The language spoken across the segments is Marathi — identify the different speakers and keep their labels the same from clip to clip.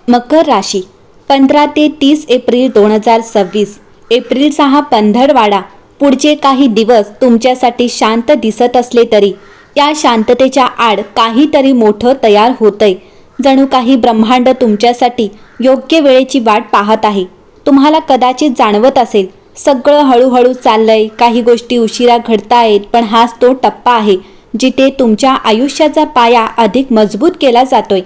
Speaker 1: मकर राशी 15 ते 30 एप्रिल 2026। एप्रिलचा हा पंधरवाडा पुढचे काही दिवस तुमच्यासाठी शांत दिसत असले तरी या शांततेच्या आड काहीतरी मोठं तयार होतंय। जणू काही ब्रह्मांड तुमच्यासाठी योग्य वेळेची वाट पाहत आहे। तुम्हाला कदाचित जाणवत असेल सगळं हळूहळू चाललंय, काही गोष्टी उशिरा घडतायत, पण हाच तो टप्पा आहे जिथे तुमच्या आयुष्याचा पाया अधिक मजबूत केला जातोय।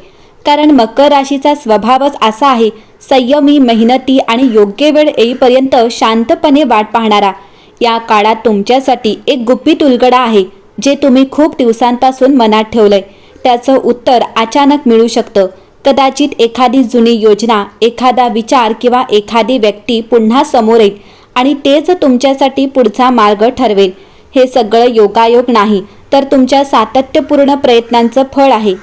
Speaker 1: कारण मकर राशीचा स्वभावच असा आहे, संयमी, मेहनती आणि योग्य वेळ येईपर्यंत शांतपणे वाट पाहणारा। या काळात तुमच्यासाठी एक गुपित उलगडा आहे जे तुम्ही खूप दिवसांपासून मनात ठेवलंय। त्याचं उत्तर अचानक मिळू शकतं। कदाचित एखादी जुनी योजना, एखादा विचार किंवा एखादी व्यक्ती पुन्हा समोर येईल आणि तेच तुमच्यासाठी पुढचा मार्ग ठरवेल। हे सगळं योगायोग नाही, तर तुमच्या सातत्यपूर्ण प्रयत्नांचं फळ आहे।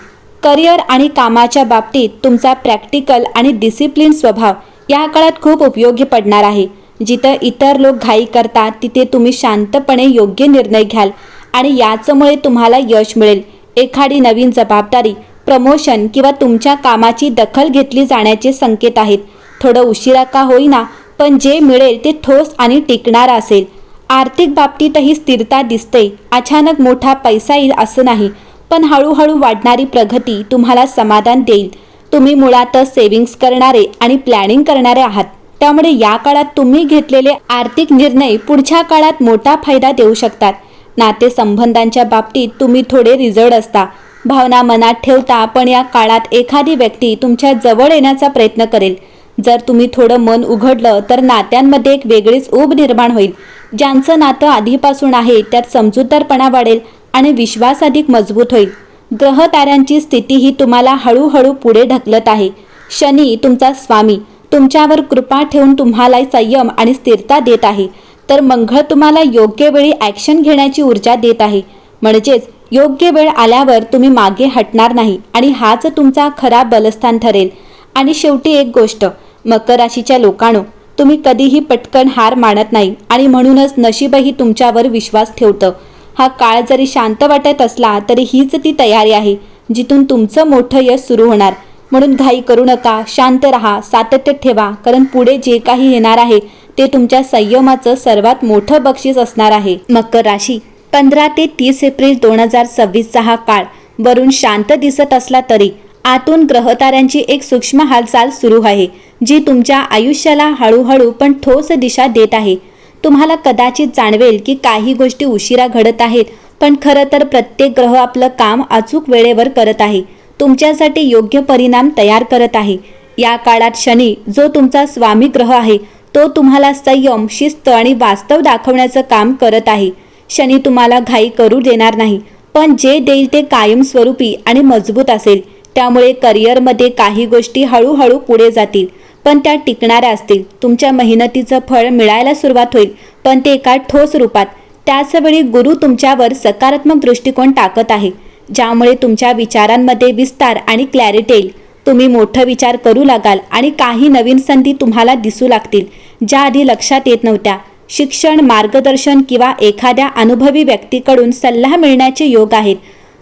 Speaker 1: करिअर आणि कामाच्या बाबतीत तुमचा प्रॅक्टिकल आणि डिसिप्लिन स्वभाव या काळात खूप उपयोगी पडणार आहे। जिथं इतर लोक घाई करतात तिथे तुम्ही शांतपणे योग्य निर्णय घ्याल आणि याचमुळे तुम्हाला यश मिळेल। एखादी नवीन जबाबदारी, प्रमोशन किंवा तुमच्या कामाची दखल घेतली जाण्याचे संकेत आहेत। थोडं उशिरा का होईना, पण जे मिळेल ते ठोस आणि टिकणारं असेल। आर्थिक बाबतीतही स्थिरता दिसते। अचानक मोठा पैसा येईल असं नाही, पण हळूहळू वाढणारी प्रगती तुम्हाला समाधान देईल। तुम्ही मुळातच सेव्हिंग्स करणारे आणि प्लॅनिंग करणारे आहात, त्यामुळे या काळात तुम्ही घेतलेले आर्थिक निर्णय पुढच्या काळात मोठा फायदा देऊ शकतात। नातेसंबंधांच्या बाबतीत तुम्ही थोडे रिझर्व्ड असता, भावना मनात ठेवता, पण या काळात एखादी व्यक्ती तुमच्या जवळ येण्याचा प्रयत्न करेल। जर तुम्ही थोडं मन उघडलं तर नात्यांमध्ये एक वेगळीच ऊब निर्माण होईल। ज्यांचं नातं आधीपासून आहे त्यात समजूतदारपणा वाढेल आणि विश्वास अधिक मजबूत होईल। ग्रह ताऱ्यांची स्थितीही तुम्हाला हळूहळू पुढे ढकलत आहे। शनी तुमचा स्वामी तुमच्यावर कृपा ठेवून तुम्हाला संयम आणि स्थिरता देत आहे, तर मंगळ तुम्हाला योग्य वेळी ॲक्शन घेण्याची ऊर्जा देत आहे। म्हणजेच योग्य वेळ आल्यावर तुम्ही मागे हटणार नाही आणि हाच तुमचा खरा बलस्थान ठरेल। आणि शेवटी एक गोष्ट, मकर राशीच्या लोकांनो, तुम्ही कधीही पटकन हार मानत नाही आणि म्हणूनच नशीबही तुमच्यावर विश्वास ठेवतं। हा काळ जरी शांत वाटत असला तरी हीच ती तयारी आहे जिथून तुमचं मोठं यश सुरू होणार। म्हणून घाई करू नका, शांत राहा, सातत्य ठेवा, कारण पुढे जे काही येणार आहे ते तुमच्या संयमाचं सर्वात मोठं बक्षीस असणार आहे। मकर राशी 15 ते 30 एप्रिल 2026चा हा काळ वरून शांत दिसत असला तरी आतून ग्रहताऱ्यांची एक सूक्ष्म हालचाल सुरू आहे जी तुमच्या आयुष्याला हळूहळू पण ठोस दिशा देत आहे। तुम्हाला कदाचित जाणवेल की काही गोष्टी उशिरा घडत आहेत, पण खरं तर प्रत्येक ग्रह आपलं काम अचूक वेळेवर करत आहे, तुमच्यासाठी योग्य परिणाम तयार करत आहे। या काळात शनी, जो तुमचा स्वामी ग्रह आहे, तो तुम्हाला संयम, शिस्त आणि वास्तव दाखवण्याचं काम करत आहे। शनी तुम्हाला घाई करू देणार नाही, पण जे देईल ते कायमस्वरूपी आणि मजबूत असेल। त्यामुळे करिअरमध्ये काही गोष्टी हळूहळू पुढे जातील, पण त्या टिकणाऱ्या असतील। तुमच्या मेहनतीचं फळ मिळायला सुरुवात होईल, पण ते एका ठोस रूपात। त्याचवेळी गुरु तुमच्यावर सकारात्मक दृष्टिकोन टाकत आहे, ज्यामुळे तुमच्या विचारांमध्ये विस्तार आणि क्लॅरिटी येईल। तुम्ही मोठं विचार करू लागाल आणि काही नवीन संधी तुम्हाला दिसू लागतील, ज्या आधी लक्षात येत नव्हत्या। शिक्षण, मार्गदर्शन किंवा एखाद्या अनुभवी व्यक्तीकडून सल्ला मिळण्याचे योग आहेत।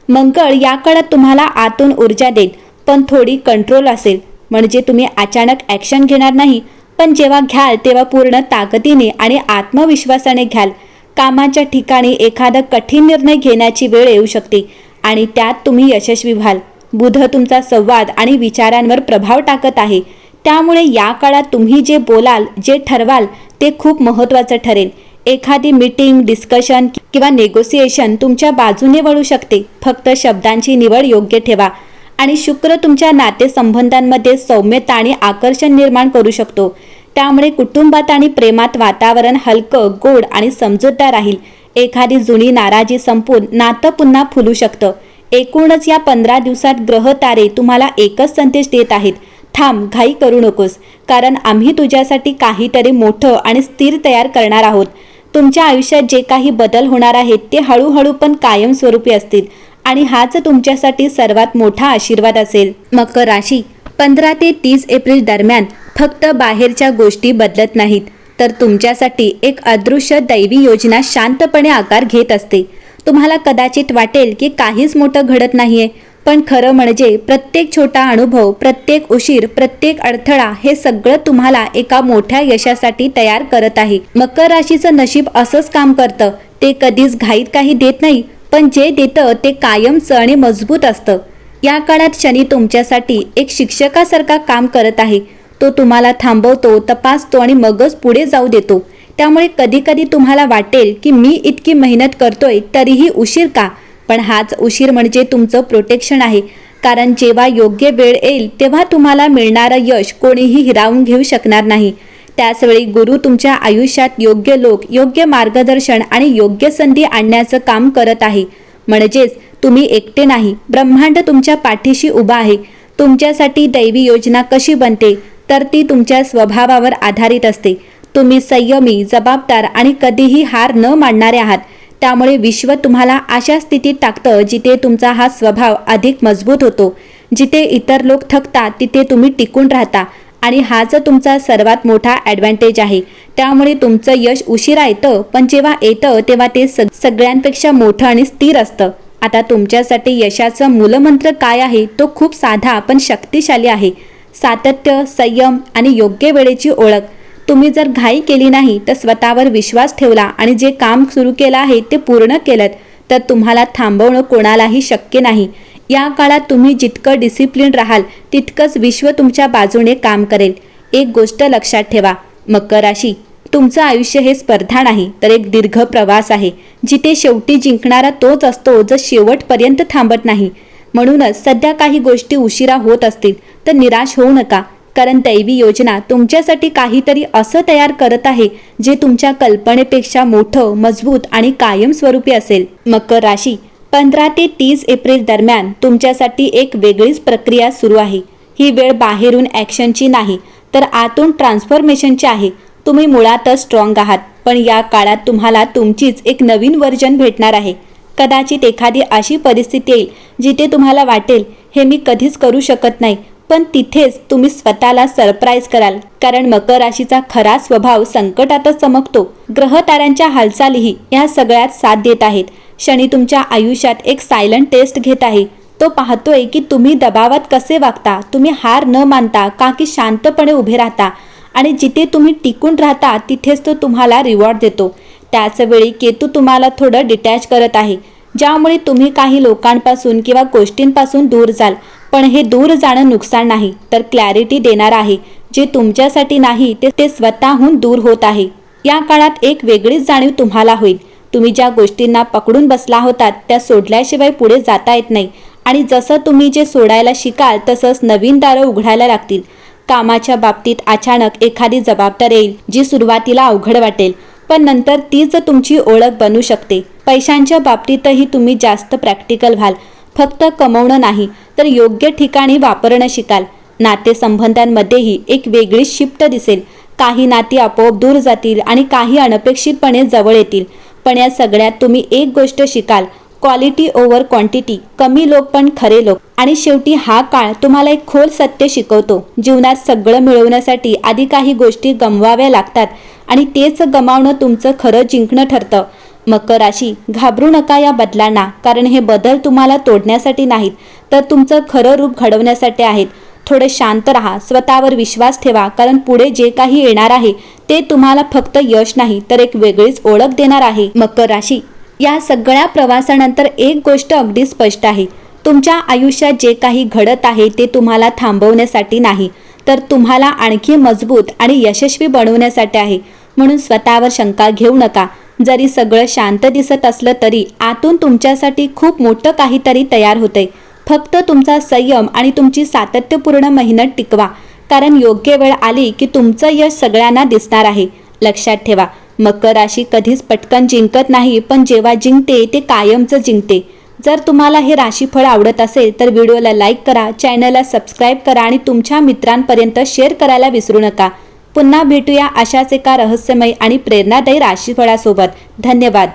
Speaker 1: मंगळ या काळात तुम्हाला आतून ऊर्जा देईल, पण थोडी कंट्रोल असेल। म्हणजे तुम्ही अचानक ॲक्शन घेणार नाही, पण जेव्हा घ्याल तेव्हा पूर्ण ताकदीने आणि आत्मविश्वासाने घ्याल। कामाच्या ठिकाणी एखादा कठीण निर्णय घेण्याची वेळ येऊ शकते आणि त्यात तुम्ही यशस्वी व्हाल। बुध तुमचा संवाद आणि विचारांवर प्रभाव टाकत आहे, त्यामुळे या काळात तुम्ही जे बोलाल, जे ठरवाल ते खूप महत्त्वाचं ठरेल। एखादी मीटिंग, डिस्कशन किंवा नेगोसिएशन तुमच्या बाजूने वळू शकते। फक्त शब्दांची निवड योग्य ठेवा। आणि शुक्र तुमच्या नातेसंबंधांमध्ये सौम्यता आणि आकर्षण निर्माण करू शकतो, त्यामुळे कुटुंबात आणि प्रेमात वातावरण हलकं, गोड आणि समजूतदार राहील। एखादी जुनी नाराजी संपून नातं पुन्हा फुलू शकतं। एकूणच या 15 दिवसात ग्रह तारे तुम्हाला एकच संदेश देत आहेत, थांब, घाई करू नकोस, कारण आम्ही तुझ्यासाठी काहीतरी मोठं आणि स्थिर तयार करणार आहोत। तुमच्या आयुष्यात जे काही बदल होणार आहेत ते हळूहळू पण कायमस्वरूपी असतील आणि हाच तुमच्यासाठी सर्वात मोठा आशीर्वाद असेल। मकर राशी 15 ते 30 एप्रिल दरम्यान फक्त बाहेरच्या गोष्टी बदलत नाहीत, तर तुमच्यासाठी एक अदृश्य दैवी योजना शांतपणे आकार घेत असते। तुम्हाला कदाचित वाटेल की काहीच मोठं घडत नाहीये, पण खरं म्हणजे प्रत्येक छोटा अनुभव, प्रत्येक उशीर, प्रत्येक अडथळा हे सगळं तुम्हाला एका मोठ्या यशासाठी तयार करत आहे. मकर राशीचं नशीब असंच काम करतं. ते कधीच घाईत काही देत नाही, पण जे देतं ते कायमचं आणि मजबूत असतं. या काळात शनी तुमच्यासाठी एक शिक्षकासारखा काम करत आहे. तो तुम्हाला थांबवतो, तपासतो आणि मगच पुढे जाऊ देतो. त्यामुळे कधी कधी तुम्हाला वाटेल की मी इतकी मेहनत करतोय तरीही उशीर का? पण हाच उशीर म्हणजे तुमचं प्रोटेक्शन आहे. कारण जेव्हा योग्य वेळ येईल तेव्हा तुम्हाला मिळणारं यश कोणीही हिरावून घेऊ शकणार नाही. त्याचवेळी गुरु तुमच्या आयुष्यात योग्य लोक, योग्य मार्गदर्शन आणि योग्य संधी आणण्याचं काम करत आहे. म्हणजेच तुम्ही एकटे नाही, ब्रह्मांड तुमच्या पाठीशी उभा आहे. तुमच्यासाठी दैवी योजना कशी बनते तर ती तुमच्या स्वभावावर आधारित असते. तुम्ही संयमी, जबाबदार आणि कधीही हार न मानणारे आहात. त्यामुळे विश्व तुम्हाला अशा स्थितीत टाकतं जिथे तुमचा हा स्वभाव अधिक मजबूत होतो. जिथे इतर लोक थकतात तिथे तुम्ही टिकून राहता आणि हाच तुमचा सर्वात मोठा ॲडव्हान्टेज आहे. त्यामुळे तुमचं यश उशिरा येतं, पण जेव्हा येतं तेव्हा ते सगळ्यांपेक्षा मोठं आणि स्थिर असतं. आता तुमच्यासाठी यशाचं मूलमंत्र काय आहे? तो खूप साधा पण शक्तिशाली आहे. सातत्य, संयम आणि योग्य वेळेची ओळख. तुम्ही जर घाई केली नाही तर स्वतःवर विश्वास ठेवला आणि जे काम सुरू केलं आहे ते पूर्ण केलं तर तुम्हाला थांबवणं कोणालाही शक्य नाही. या काळात तुम्ही जितकं डिसिप्लिन राहाल तितकंच विश्व तुमच्या बाजूने काम करेल. एक गोष्ट लक्षात ठेवा, मकर राशी, तुमचं आयुष्य हे स्पर्धा नाही तर एक दीर्घ प्रवास आहे. जिथे शेवटी जिंकणारा तोच असतो जो शेवटपर्यंत थांबत नाही. म्हणूनच सध्या काही गोष्टी उशिरा होत असतील तर निराश होऊ नका. कारण दैवी योजना तुमच्यासाठी काहीतरी असं तयार करत आहे जे तुमच्या कल्पनेपेक्षा मोठं, मजबूत आणि कायमस्वरूपी असेल. मकर राशी, 15 ते 30 एप्रिल दरम्यान तुमच्यासाठी एक वेगळीच प्रक्रिया सुरू आहे. ही वेळ बाहेरून ॲक्शनची नाही तर आतून ट्रान्सफॉर्मेशनची आहे. तुम्ही मुळातच स्ट्रॉंग आहात, पण या काळात तुम्हाला तुमचीच एक नवीन व्हर्जन भेटणार आहे. कदाचित एखादी अशी परिस्थिती येईल जिथे तुम्हाला वाटेल हे मी कधीच करू शकत नाही, पण तिथेच तुम्ही स्वतःला सरप्राईज कराल. कारण मकर राशीचा खरा स्वभाव संकटातच चमकतो. ग्रह ताऱ्यांच्या हालचालीही या सगळ्यात साथ देत आहेत. शनी तुमच्या आयुष्यात एक सायलंट टेस्ट घेत आहे. तो पाहतोय की तुम्ही दबावात कसे वागता, तुम्ही हार न मानता का की शांतपणे उभे राहता, आणि जिथे तुम्ही टिकून राहता तिथेच तो तुम्हाला रिवॉर्ड देतो. त्याचवेळी केतू तुम्हाला थोडं डिटॅच करत आहे, ज्यामुळे तुम्ही काही लोकांपासून किंवा गोष्टींपासून दूर जाल. पण हे दूर जाणं नुकसान नाही तर क्लॅरिटी देणार आहे. जे तुमच्यासाठी नाही ते स्वतःहून दूर होत आहे. या काळात एक वेगळीच जाणीव तुम्हाला होईल. तुम्ही ज्या गोष्टींना पकडून बसला होतात त्या सोडल्याशिवाय पुढे जाता येत नाही. आणि जसं तुम्ही जे सोडायला शिकाल तसंच नवीन दारं उघडायला लागतील. कामाच्या बाबतीत अचानक एखादी जबाबदारी येईल जी सुरुवातीला अवघड वाटेल, पण नंतर तीच तुमची ओळख बनू शकते. पैशांच्या बाबतीतही तुम्ही जास्त प्रॅक्टिकल व्हाल. फक्त कमवणं नाही तर योग्य ठिकाणी वापरणं शिकाल. नातेसंबंधांमध्येही एक वेगळी शिफ्ट दिसेल. काही नाती आपोआप दूर जातील आणि काही अनपेक्षितपणे जवळ येतील. पण या सगळ्यात तुम्ही एक गोष्ट शिकाल, क्वालिटी ओव्हर क्वांटिटी. कमी लोक पण खरे लोक. आणि शेवटी हा काळ तुम्हाला एक खोल सत्य शिकवतो. जीवनात सगळं मिळवण्यासाठी आधी काही गोष्टी गमवाव्या लागतात आणि तेच गमावणं तुमचं खरं जिंकणं ठरतं. मकर राशी, घाबरू नका या बदलांना, कारण हे बदल तुम्हाला तोडण्यासाठी नाहीत तर तुमचं खरं रूप घडवण्यासाठी आहेत. थोडे शांत राहा, स्वतःवर विश्वास ठेवा, कारण पुढे जे काही येणार आहे ते तुम्हाला फक्त यश नाही तर एक वेगळीच ओळख देणार आहे. मकर राशी, या सगळ्या प्रवासानंतर एक गोष्ट अगदी स्पष्ट आहे. तुमच्या आयुष्यात जे काही घडत आहे ते तुम्हाला थांबवण्यासाठी नाही तर तुम्हाला आणखी मजबूत आणि यशस्वी बनवण्यासाठी आहे. म्हणून स्वतःवर शंका घेऊ नका. जरी सगळं शांत दिसत असलं तरी आतून तुमच्यासाठी खूप मोठं काहीतरी तयार होतंय. फक्त तुमचा संयम आणि तुमची सातत्यपूर्ण मेहनत टिकवा, कारण योग्य वेळ आली की तुमचं यश सगळ्यांना दिसणार आहे. लक्षात ठेवा, मकर राशी कधीच पटकन जिंकत नाही, पण जेव्हा जिंकते ते कायमचं जिंकते. जर तुम्हाला हे राशीफळ आवडत असेल तर व्हिडिओला लाईक करा, चॅनलला सबस्क्राईब करा आणि तुमच्या मित्रांपर्यंत शेअर करायला विसरू नका. पुन्हा भेटूया अशाच एका रहस्यमय आणि प्रेरणादायी राशीफळासोबत. धन्यवाद.